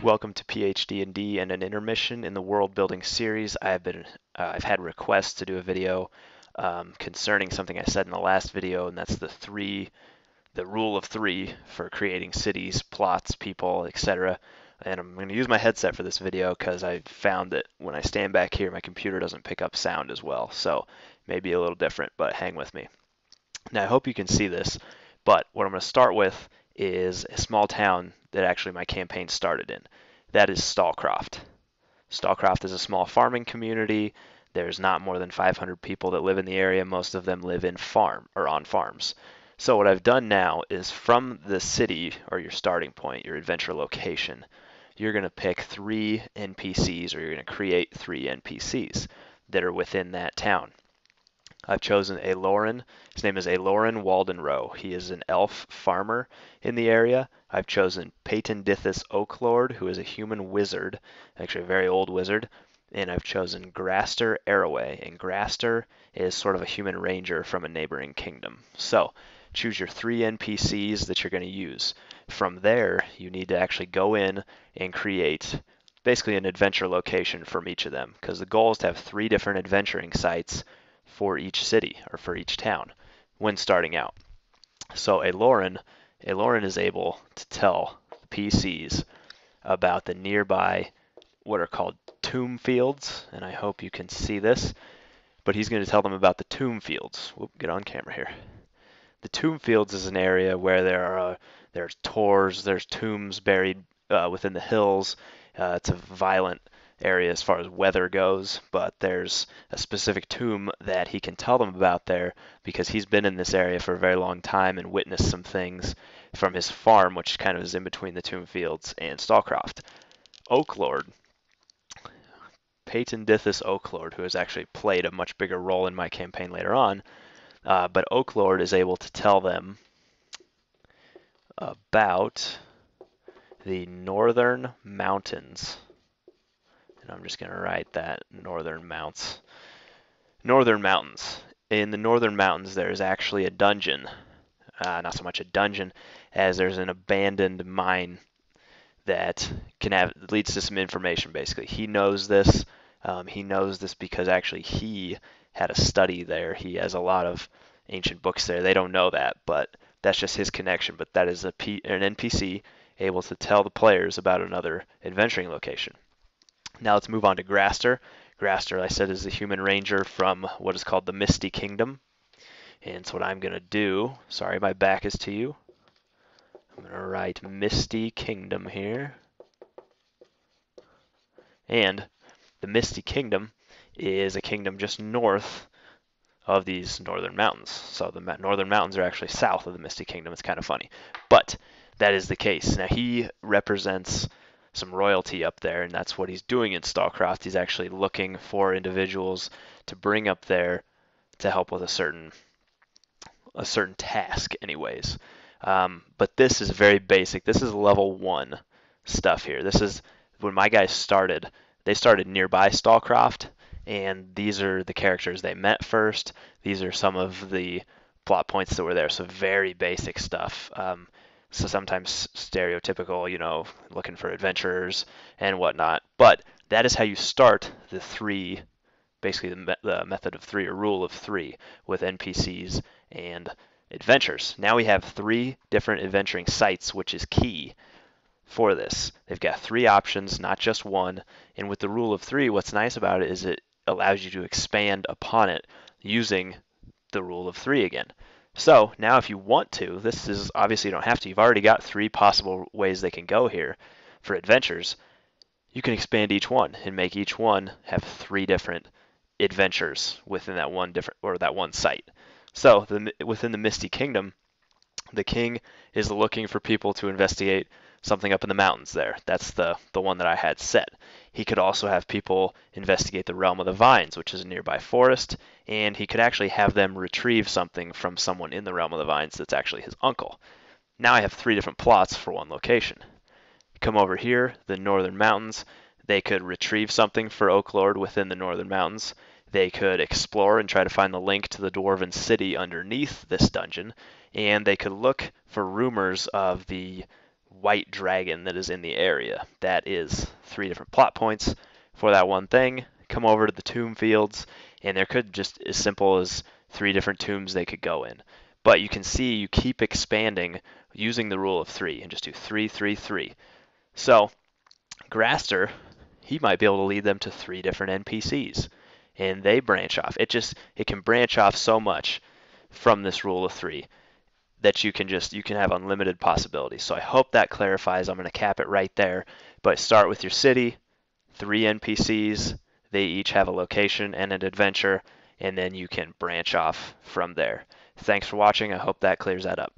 Welcome to PhD&D and an intermission in the world building series. I've had requests to do a video concerning something I said in the last video, and that's the rule of three for creating cities, plots, people, etc. And I'm going to use my headset for this video because I found that when I stand back here, my computer doesn't pick up sound as well. So maybe a little different, but hang with me. Now I hope you can see this, but what I'm going to start with is a small town that actually my campaign started in. That is Stallcroft. Stallcroft is a small farming community. There's not more than 500 people that live in the area. Most of them live in on farms. So what I've done now is from the city, or your starting point, your adventure location, you're going to pick 3 NPCs, or you're going to create 3 NPCs that are within that town. I've chosen Aloran. His name is Aloran Waldenrow. He is an elf farmer in the area. I've chosen Patendithus Oaklord, who is a human wizard, actually a very old wizard. And I've chosen Graster Arroway. And Graster is sort of a human ranger from a neighboring kingdom. So choose your 3 NPCs that you're going to use. From there, you need to actually go in and create basically an adventure location from each of them, because the goal is to have 3 different adventuring sites for each city or for each town when starting out. So Aloran is able to tell the PCs about the nearby what are called tomb fields, and I hope you can see this, but he's going to tell them about the tomb fields. Whoop, get on camera here. The tomb fields is an area where there's tors, there's tombs buried within the hills. It's a violent area as far as weather goes, but there's a specific tomb that he can tell them about there because he's been in this area for a very long time and witnessed some things from his farm, which kind of is in between the tomb fields and Stallcroft. Oaklord, Patendithus Oaklord, who has actually played a much bigger role in my campaign later on, but Oaklord is able to tell them about the Northern Mountains. And I'm just going to write that, Northern Mountains. In the Northern Mountains, there's actually a dungeon. Not so much a dungeon as there's an abandoned mine that leads to some information, basically. He knows this. He knows this because actually he had a study there. He has a lot of ancient books there. They don't know that, but that's just his connection. But that is an NPC able to tell the players about another adventuring location. Now let's move on to Graster. Graster, I said, is the human ranger from what is called the Misty Kingdom. And so what I'm going to do, sorry, my back is to you. I'm going to write Misty Kingdom here. And the Misty Kingdom is a kingdom just north of these northern mountains. So the northern mountains are actually south of the Misty Kingdom. It's kind of funny. But that is the case. Now he represents some royalty up there, and that's what he's doing in Stallcroft. He's actually looking for individuals to bring up there to help with a certain task anyways. But this is very basic. This is level 1 stuff here. This is when my guys started. They started nearby Stallcroft, and these are the characters they met first. These are some of the plot points that were there, so very basic stuff. So sometimes stereotypical, looking for adventurers and whatnot. But that is how you start the 3, basically the method of 3 or rule of 3 with NPCs and adventures. Now we have 3 different adventuring sites, which is key for this. They've got 3 options, not just one. And with the rule of 3, what's nice about it is it allows you to expand upon it using the rule of 3 again. So now if you want to, this is obviously you don't have to, you've already got 3 possible ways they can go here for adventures. You can expand each one and make each one have 3 different adventures within that one site. So within the Misty Kingdom, the king is looking for people to investigate something up in the mountains there. That's the one that I had set. He could also have people investigate the Realm of the Vines, which is a nearby forest, and he could actually have them retrieve something from someone in the Realm of the Vines that's actually his uncle. Now I have 3 different plots for one location. Come over here, the Northern Mountains. They could retrieve something for Oaklord within the Northern Mountains. They could explore and try to find the link to the Dwarven city underneath this dungeon, and they could look for rumors of the white dragon that is in the area. That is 3 different plot points for that one thing. Come over to the tomb fields, and there could just as simple as 3 different tombs they could go in. But you can see you keep expanding using the rule of 3 and just do 3, 3, 3. So Graster, he might be able to lead them to 3 different NPCs, and they branch off. It can branch off so much from this rule of 3 that you can have unlimited possibilities. So I hope that clarifies. I'm going to cap it right there, but start with your city, 3 NPCs, they each have a location and an adventure, and then you can branch off from there. Thanks for watching. I hope that clears that up.